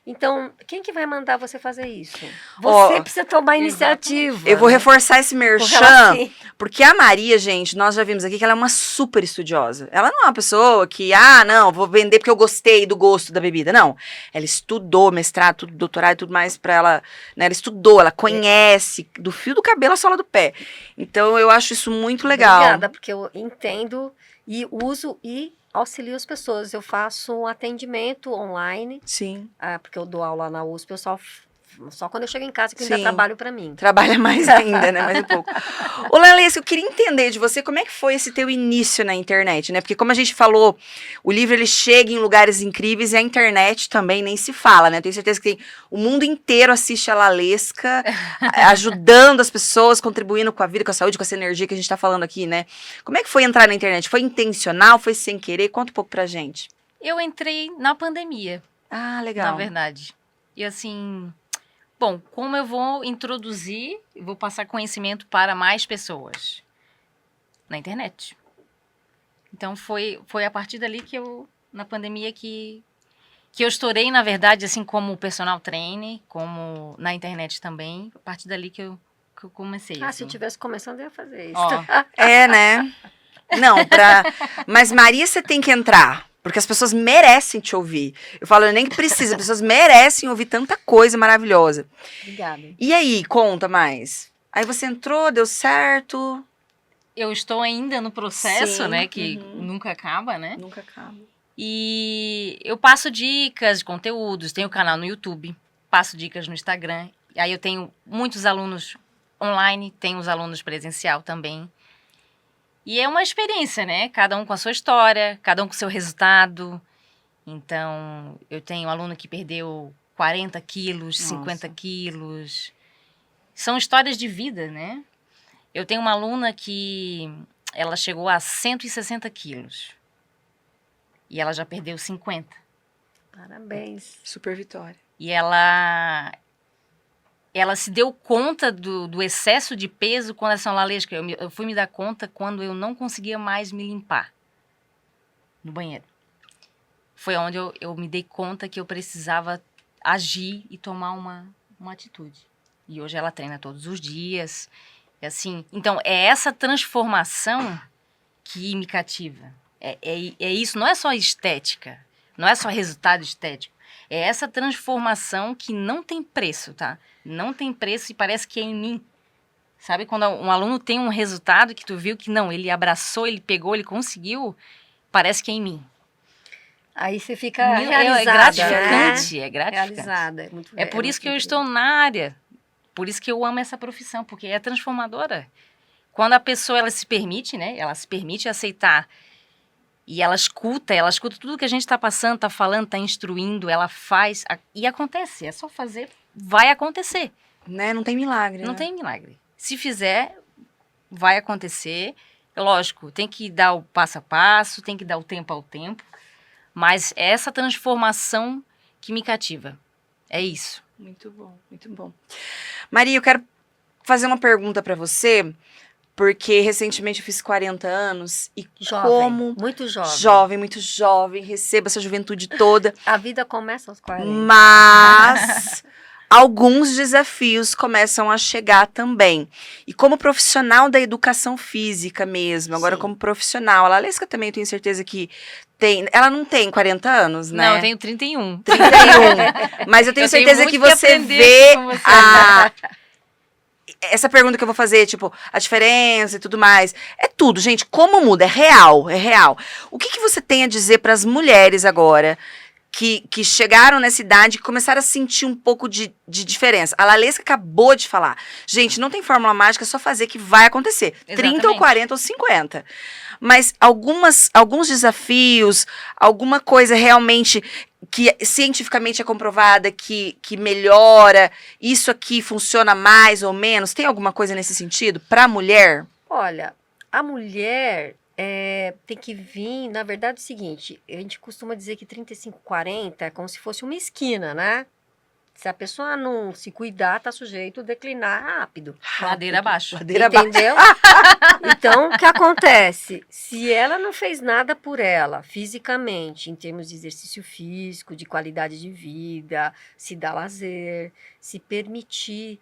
Então, quem que vai mandar você fazer isso? Você precisa tomar iniciativa. Eu vou né? reforçar esse Com merchan, relação- porque a Maria, gente, nós já vimos aqui que ela é uma super estudiosa. Ela não é uma pessoa que, não, vou vender porque eu gostei do gosto da bebida. Não. Ela estudou mestrado, tudo, doutorado e tudo mais pra ela, né? Ela estudou, ela conhece do fio do cabelo à sola do pé. Então, eu acho isso muito legal. Obrigada, porque eu entendo e uso e auxilio as pessoas. Eu faço um atendimento online, Sim. porque eu dou aula na USP, eu só quando eu chego em casa que eu Sim. ainda trabalho para mim. Trabalha mais ainda, né? Mais um pouco. Ô, Lalessa, eu queria entender de você como é que foi esse teu início na internet, né? Porque como a gente falou, o livro ele chega em lugares incríveis e a internet também nem se fala, né? Eu tenho certeza que o mundo inteiro assiste a Lalesca, ajudando as pessoas, contribuindo com a vida, com a saúde, com essa energia que a gente tá falando aqui, né? Como é que foi entrar na internet? Foi intencional? Foi sem querer? Conta um pouco pra gente. Eu entrei na pandemia, Legal. na verdade. E assim, bom, como eu vou introduzir, eu vou passar conhecimento para mais pessoas na internet. Então foi a partir dali que na pandemia que eu estourei, na verdade, assim como personal trainer, como na internet também. A partir dali que eu comecei. Se assim. eu tivesse começando, eu ia fazer isso. Ó, Né? Não, mas Maria, você tem que entrar. Porque as pessoas merecem te ouvir. Eu falo, nem que precisa, as pessoas merecem ouvir tanta coisa maravilhosa. Obrigada. E aí, conta mais. Aí você entrou, deu certo. eu estou ainda no processo, Sim, né? Que uhum. nunca acaba, né? Nunca acaba. E eu passo dicas de conteúdos, tenho canal no YouTube, passo dicas no Instagram. E aí eu tenho muitos alunos online, tenho os alunos presencial também. E é uma experiência, né? Cada um com a sua história, cada um com o seu resultado. Então, eu tenho um aluno que perdeu 40 quilos, Nossa. 50 quilos. São histórias de vida, né? Eu tenho uma aluna que ela chegou a 160 quilos. E ela já perdeu 50. Parabéns. Super vitória. E ela se deu conta do excesso de peso quando essa Lalesca. Eu fui me dar conta quando eu não conseguia mais me limpar no banheiro. Foi onde eu me dei conta que eu precisava agir e tomar uma atitude. E hoje ela treina todos os dias. E assim, então, é essa transformação que me cativa. É isso, não é só estética, não é só resultado estético. É essa transformação que não tem preço, tá? Não tem preço e parece que é em mim. Sabe, quando um aluno tem um resultado que tu viu que não, ele abraçou, ele pegou, ele conseguiu, parece que é em mim. Aí você fica É realizada, gratificante, né? é gratificante. Realizada. É por isso que eu muito estou na área. Por isso que eu amo essa profissão, porque é transformadora. Quando a pessoa ela se permite, né? Ela se permite aceitar e ela escuta tudo que a gente está passando, está falando, está instruindo, ela faz e acontece. É só fazer, vai acontecer. Né? Não tem milagre. Não né? tem milagre. Se fizer, vai acontecer. Lógico, tem que dar o passo a passo, tem que dar o tempo ao tempo. Mas é essa transformação que me cativa. É isso. Muito bom, muito bom. Maria, eu quero fazer uma pergunta pra você, porque recentemente eu fiz 40 anos e Jovem, como muito jovem. jovem, muito jovem, recebo essa juventude toda, A vida começa aos 40. mas alguns desafios começam a chegar também. E como profissional da educação física mesmo, agora Sim. como profissional, a Lalesca também eu tenho certeza que tem, ela não tem 40 anos, né? Não, eu tenho 31. 31. Mas eu tenho Eu tenho certeza muito que que você aprender vê aqui com você. essa pergunta que eu vou fazer, tipo, a diferença e tudo mais. É tudo, gente. Como muda? É real, é real. O que você tem a dizer para as mulheres agora que chegaram nessa idade e começaram a sentir um pouco de diferença. A Lalesca acabou de falar. Gente, não tem fórmula mágica, é só fazer que vai acontecer. 30 ou Exatamente. 40 ou 50. Mas alguns desafios, alguma coisa realmente que cientificamente é comprovada que melhora, isso aqui funciona mais ou menos, tem alguma coisa nesse sentido para a mulher? Olha, a mulher tem que vir, na verdade, é o seguinte, a gente costuma dizer que 35, 40 é como se fosse uma esquina, né? Se a pessoa não se cuidar, tá sujeito a declinar rápido. Ladeira abaixo. Ladeira abaixo. Entendeu? Então, o que acontece? Se ela não fez nada por ela, fisicamente, em termos de exercício físico, de qualidade de vida, se dar lazer, se permitir,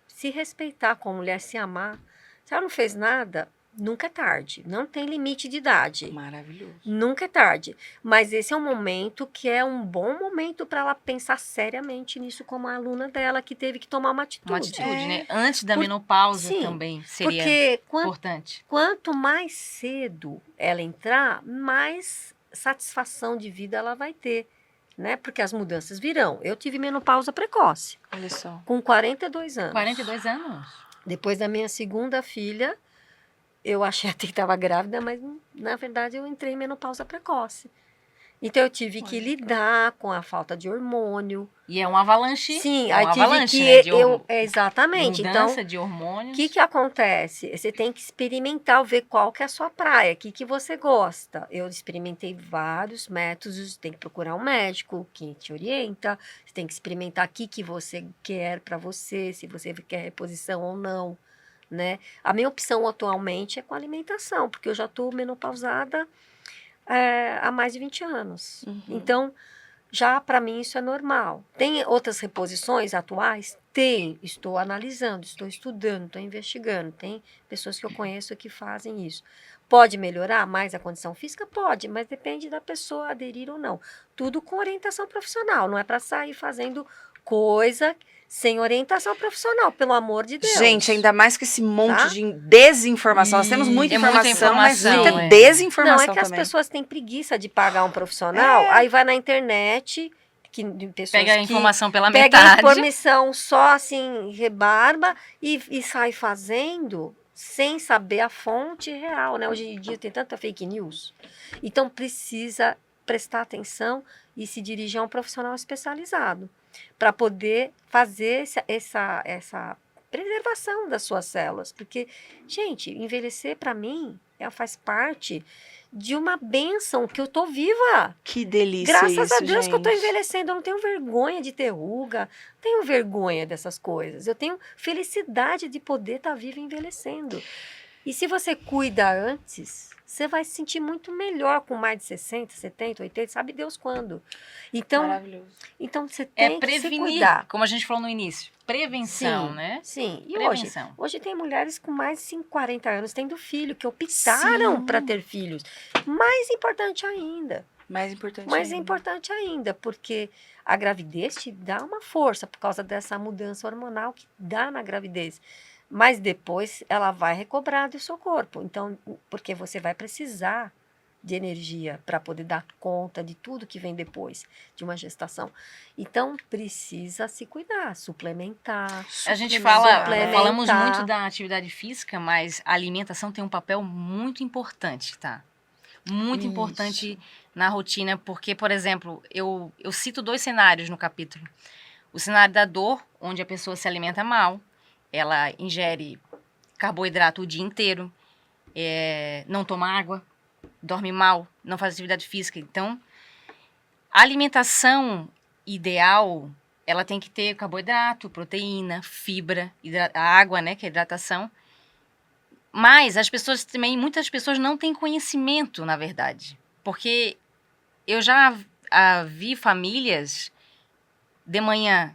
se respeitar como mulher, se amar, se ela não fez nada, nunca é tarde. Não tem limite de idade. Maravilhoso. Nunca é tarde. Mas esse é um momento que é um bom momento para ela pensar seriamente nisso, como a aluna dela, que teve que tomar uma atitude. Uma atitude, É. né? Antes da Por- menopausa sim, também seria Porque importante. quanto mais cedo ela entrar, mais satisfação de vida ela vai ter, né? Porque as mudanças virão. Eu tive menopausa precoce, Olha só. com 42 anos. 42 anos. Depois da minha segunda filha, eu achei até que estava grávida, mas na verdade eu entrei em menopausa precoce. Então eu tive que Olha. lidar com a falta de hormônio. E é um avalanche. Sim, é aí um tive avalanche, que né? De exatamente. mudança Então, de o hormônios. que acontece? Você tem que experimentar, ver qual que é a sua praia, o que você gosta. Eu experimentei vários métodos, tem que procurar um médico que te orienta, você tem que experimentar o que você quer para você, se você quer reposição ou não, né? A minha opção atualmente é com alimentação, porque eu já estou menopausada há mais de 20 anos. Uhum. Então, já para mim isso é normal. Tem outras reposições atuais? Tem. Estou analisando, estou estudando, estou investigando. Tem pessoas que eu conheço que fazem isso. Pode melhorar mais a condição física? Pode, mas depende da pessoa aderir ou não. Tudo com orientação profissional. Não é para sair fazendo coisa sem orientação profissional, pelo amor de Deus. Gente, ainda mais com esse monte Tá? de desinformação. Nós temos muita É muita informação, mas informação, muita é. desinformação Não, é que as também. pessoas têm preguiça de pagar um profissional, aí vai na internet, de pessoas Pega a que informação pela pega a metade. informação só assim, rebarba e sai fazendo sem saber a fonte real, né? Hoje em dia tem tanta fake news. Então precisa prestar atenção e se dirigir a um profissional especializado para poder fazer essa preservação das suas células. Porque, gente, envelhecer para mim faz parte de uma bênção que eu tô viva. Que delícia Graças isso, a Deus que eu tô gente. envelhecendo. Eu não tenho vergonha de ter ruga, não tenho vergonha dessas coisas. Eu tenho felicidade de poder estar viva e envelhecendo. E se você cuida antes, você vai se sentir muito melhor com mais de 60, 70, 80, sabe Deus quando. Maravilhoso. Então você É tem que se prevenir, cuidar. como a gente falou no início. Prevenção, Sim, né? Sim. E Prevenção. hoje tem mulheres com mais de 40 anos tendo filho, que optaram Sim. para ter filhos. Mais importante ainda. Mais importante Mais ainda. importante ainda, porque a gravidez te dá uma força por causa dessa mudança hormonal que dá na gravidez. Mas depois ela vai recobrar do seu corpo. Então, porque você vai precisar de energia para poder dar conta de tudo que vem depois de uma gestação. Então, precisa se cuidar, suplementar. A gente Suplementar. falamos muito da atividade física, mas a alimentação tem um papel muito importante, tá? Muito Isso. importante na rotina, porque, por exemplo, eu cito 2 cenários no capítulo. O cenário da dor, onde a pessoa se alimenta mal, ela ingere carboidrato o dia inteiro, não toma água, dorme mal, não faz atividade física. Então, a alimentação ideal, ela tem que ter carboidrato, proteína, fibra, a água, né, que é hidratação. Mas as pessoas também, muitas pessoas não têm conhecimento, na verdade. Porque eu já vi famílias, de manhã,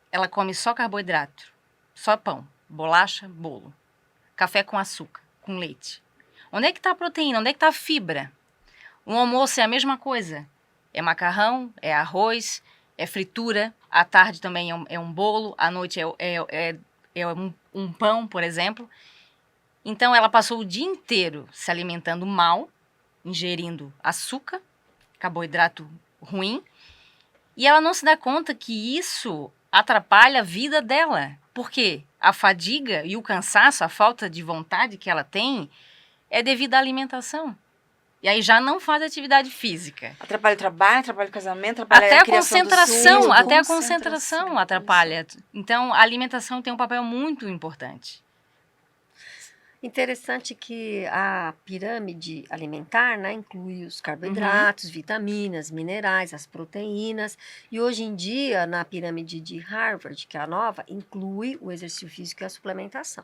ela come só carboidrato, só pão, bolacha, bolo, café com açúcar, com leite. Onde é que está a proteína? Onde é que está a fibra? O almoço é a mesma coisa. É macarrão, é arroz, é fritura. À tarde também é um bolo. À noite é um pão, por exemplo. Então, ela passou o dia inteiro se alimentando mal, ingerindo açúcar, carboidrato ruim, e ela não se dá conta que isso atrapalha a vida dela. Porque a fadiga e o cansaço, a falta de vontade que ela tem, é devido à alimentação. E aí já não faz atividade física. Atrapalha o trabalho, atrapalha o casamento, atrapalha Até a a criação dos concentração, filhos. até a concentração atrapalha. Então, a alimentação tem um papel muito importante. Interessante que a pirâmide alimentar, né, inclui os carboidratos, vitaminas, minerais, as proteínas. E hoje em dia, na pirâmide de Harvard, que é a nova, inclui o exercício físico e a suplementação.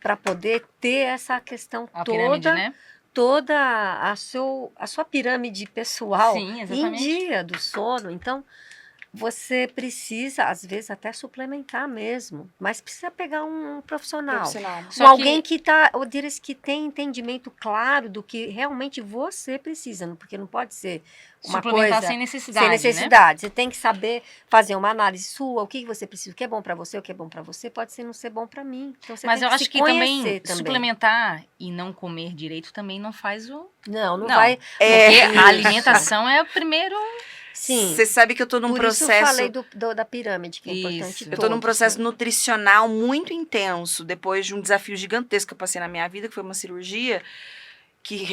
Para poder ter essa questão A toda, pirâmide, né? toda a sua pirâmide pessoal Sim, em exatamente. dia do sono. Então, você precisa, às vezes, até suplementar mesmo, mas precisa pegar um profissional. Só Alguém que- eu diria que tem entendimento claro do que realmente você precisa, porque não pode ser uma suplementar coisa sem necessidade, sem né? necessidade. Você tem que saber fazer uma análise sua, o que você precisa, o que é bom para você, o que é bom para você, pode ser não ser bom para mim. Então, você Mas tem eu que acho se que conhecer também suplementar e não comer direito também não faz o... Não Não. vai. Porque Isso. a alimentação é o primeiro... Sim. Você sabe que eu tô num Por isso eu processo. falei da pirâmide, que é importante. Isso. Eu tô num todos, processo né? nutricional muito intenso, depois de um desafio gigantesco que eu passei na minha vida, que foi uma cirurgia que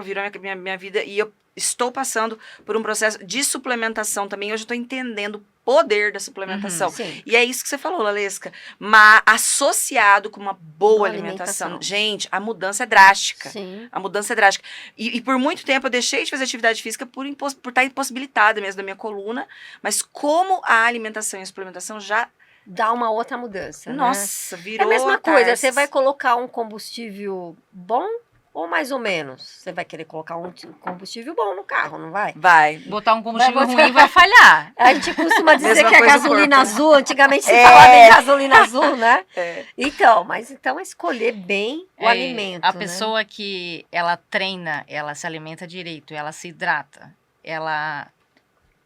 virou minha vida. E eu estou passando por um processo de suplementação também. Hoje eu estou entendendo o poder da suplementação. Sim. E é isso que você falou, Lalesca. Mas associado com uma boa Boa alimentação. alimentação. Gente, a mudança é drástica. Sim. A mudança é drástica. E por muito tempo eu deixei de fazer atividade física por estar impossibilitada mesmo da minha coluna. Mas como a alimentação e a suplementação já... Dá uma outra mudança, né? Nossa, É virou a mesma coisa, você Tarsis. vai colocar um combustível bom ou mais ou menos? Você vai querer colocar um combustível bom no carro, não vai? Vai. Botar um combustível Vai botar- ruim vai falhar. A gente costuma dizer Mesma que é coisa do gasolina corpo. azul, antigamente se É. falava em gasolina azul, né? É. Então, mas então é escolher bem o É, alimento, a né? pessoa que ela treina, ela se alimenta direito, ela se hidrata, ela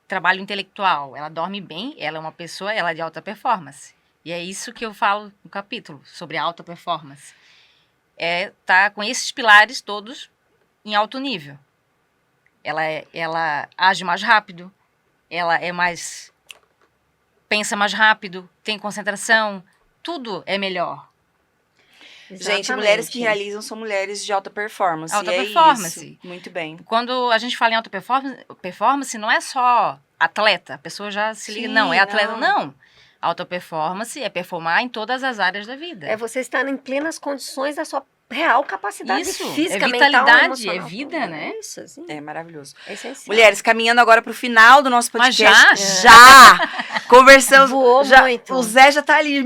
trabalha intelectual, ela dorme bem, ela é uma pessoa, ela é de alta performance. E é isso que eu falo no capítulo, sobre alta performance. É tá com esses pilares todos em alto nível. Ela age mais rápido, ela pensa mais rápido, tem concentração, tudo é melhor. Gente, mulheres que realizam são mulheres de alta performance. Alta e é performance. isso. Muito bem. Quando a gente fala em alta performance, não é só atleta, a pessoa já se liga, Sim, não, é atleta, não. não. Alta performance é performar em todas as áreas da vida. É você estar em plenas condições da sua real capacidade Isso, física, é mental, vitalidade, emocional, é vida, tudo. né? Isso, assim, É maravilhoso. é essencial. Mulheres, caminhando agora pro final do nosso Mas podcast. já? Já! Conversamos. Voou já, muito. O Zé já tá ali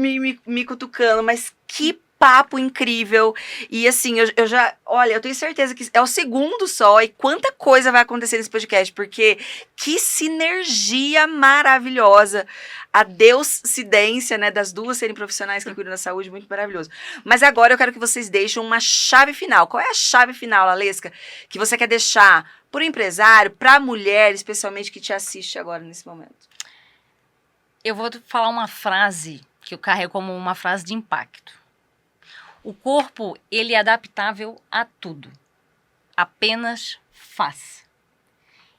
me cutucando, mas que papo incrível. E assim, eu já... Olha, eu tenho certeza que é o segundo só. E quanta coisa vai acontecer nesse podcast. Porque que sinergia maravilhosa. A Deuscidência, né? Das duas serem profissionais que cuidam da saúde. Muito maravilhoso. Mas agora eu quero que vocês deixem uma chave final. Qual é a chave final, Lalesca? Que você quer deixar pro empresário, pra mulher, especialmente, que te assiste agora nesse momento? Eu vou falar uma frase que eu carrego como uma frase de impacto. O corpo, ele é adaptável a tudo. Apenas faz.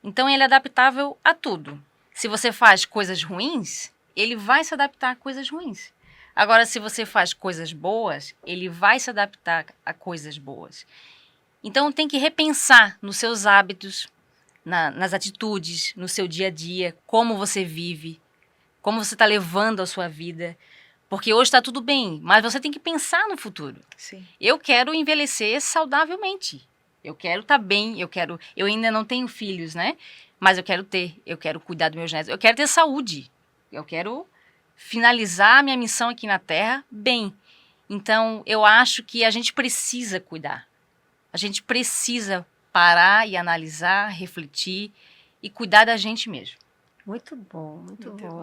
Então, ele é adaptável a tudo. Se você faz coisas ruins, ele vai se adaptar a coisas ruins. Agora, se você faz coisas boas, ele vai se adaptar a coisas boas. Então, tem que repensar nos seus hábitos, nas atitudes, no seu dia a dia, como você vive, como você está levando a sua vida. Porque hoje está tudo bem, mas você tem que pensar no futuro. Sim. Eu quero envelhecer saudavelmente. Eu quero estar bem, eu ainda não tenho filhos, né? Mas eu quero cuidar dos meus netos, eu quero ter saúde. Eu quero finalizar a minha missão aqui na Terra bem. Então, eu acho que a gente precisa cuidar. A gente precisa parar e analisar, refletir e cuidar da gente mesmo. Muito bom, muito bom.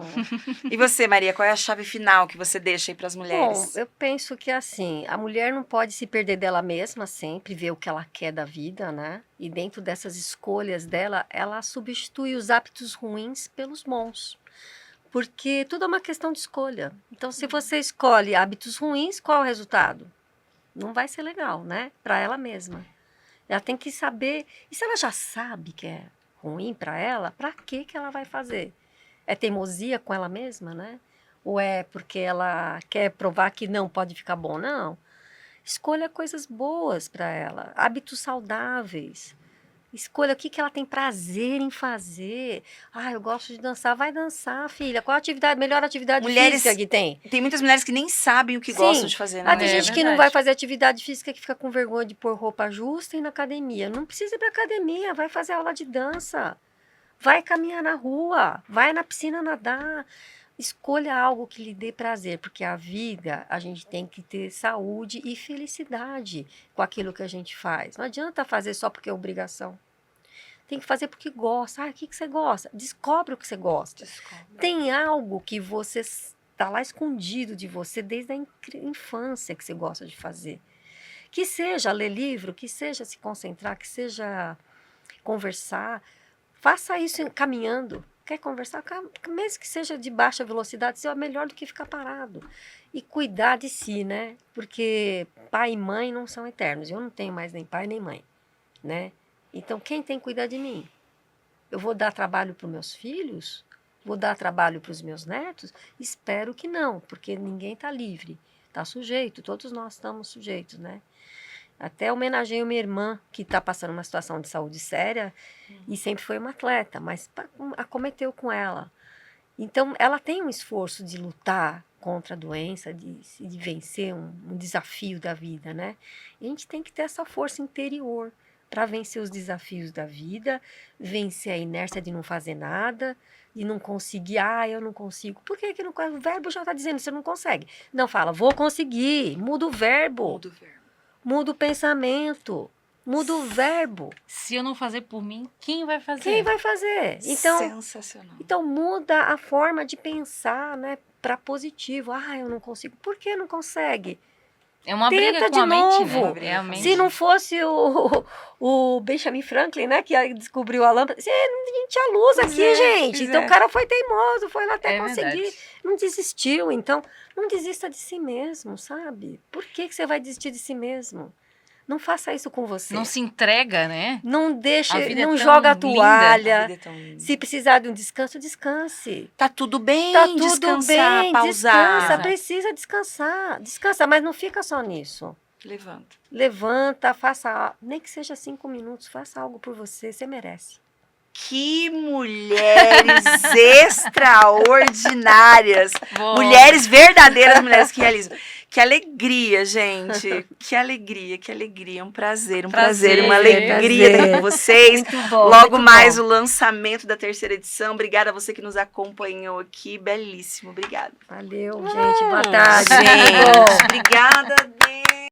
E você, Maria, qual é a chave final que você deixa aí pras mulheres? Bom, eu penso que assim, a mulher não pode se perder dela mesma sempre, ver o que ela quer da vida, né? E dentro dessas escolhas dela, ela substitui os hábitos ruins pelos bons. Porque tudo é uma questão de escolha. Então, se você escolhe hábitos ruins, qual é o resultado? Não vai ser legal, né? Para ela mesma. Ela tem que saber. E se ela já sabe que é ruim para ela, para que ela vai fazer? É teimosia com ela mesma, né? Ou é porque ela quer provar que não pode ficar bom? Não. Escolha coisas boas para ela, hábitos saudáveis. Escolha o que ela tem prazer em fazer. Ah, eu gosto de dançar. Vai dançar, filha. Qual a melhor atividade Mulheres- física que tem? Tem muitas mulheres que nem sabem o que Sim. gostam de fazer, né? Ah, tem É gente que não verdade. vai fazer atividade física que fica com vergonha de pôr roupa justa e ir na academia. Não precisa ir pra academia, vai fazer aula de dança. Vai caminhar na rua, vai na piscina nadar. Escolha algo que lhe dê prazer, porque a vida, a gente tem que ter saúde e felicidade com aquilo que a gente faz. Não adianta fazer só porque é obrigação. Tem que fazer porque gosta. Ah, o que você gosta? Descobre o que você gosta. Tem algo que você está lá escondido de você desde a infância que você gosta de fazer. Que seja ler livro, que seja se concentrar, que seja conversar. Faça isso caminhando. Quer conversar? Mesmo que seja de baixa velocidade, isso é melhor do que ficar parado. E cuidar de si, né? Porque pai e mãe não são eternos. Eu não tenho mais nem pai nem mãe, né? Então, quem tem que cuidar de mim? Eu vou dar trabalho para os meus filhos? Vou dar trabalho para os meus netos? Espero que não, porque ninguém está livre. Está sujeito, todos nós estamos sujeitos, né? Até homenageio minha irmã, que está passando uma situação de saúde séria e sempre foi uma atleta, mas acometeu com ela. Então, ela tem um esforço de lutar contra a doença, de vencer um desafio da vida, né? E a gente tem que ter essa força interior para vencer os desafios da vida, vencer a inércia de não fazer nada, de não conseguir. Ah, eu não consigo. Por que não consegue? O verbo já está dizendo que você não consegue. Não fala, vou conseguir. Muda o verbo. Muda o verbo. Muda o pensamento. Muda o verbo. Se eu não fazer por mim, quem vai fazer? Quem vai fazer? Então, Sensacional. então muda a forma de pensar, né, para positivo. Ah, eu não consigo. Por que não consegue? É uma Tenta briga com de a mente, novo. né? É a mente. Se não fosse o Benjamin Franklin, né, que descobriu a lâmpada, você não tinha luz Pois aqui, é, gente. pois Então é. o cara foi teimoso, foi lá até É conseguir. verdade. Não desistiu. Então, não desista de si mesmo, sabe? Por que você vai desistir de si mesmo? Não faça isso com você. Não se entrega, né? Não deixa, A vida é não tão joga a linda. A toalha. vida é tão linda. Se precisar de um descanso, descanse. Tá tudo bem, Tá tudo descansar, bem, pausar. descansa, Exato. precisa descansar. Descansa, mas não fica só nisso. Levanta. Levanta, faça, nem que seja 5 minutos, faça algo por você, você merece. Que mulheres extraordinárias. Boa. Mulheres verdadeiras, mulheres que realizam. Que alegria, gente. Que alegria, que alegria. Um prazer, Prazer, uma alegria prazer. estar com vocês. Muito bom. Logo muito mais bom. o lançamento da 3ª edição. Obrigada a você que nos acompanhou aqui. Belíssimo, obrigada. Valeu, gente. Boa tarde. Gente, obrigada.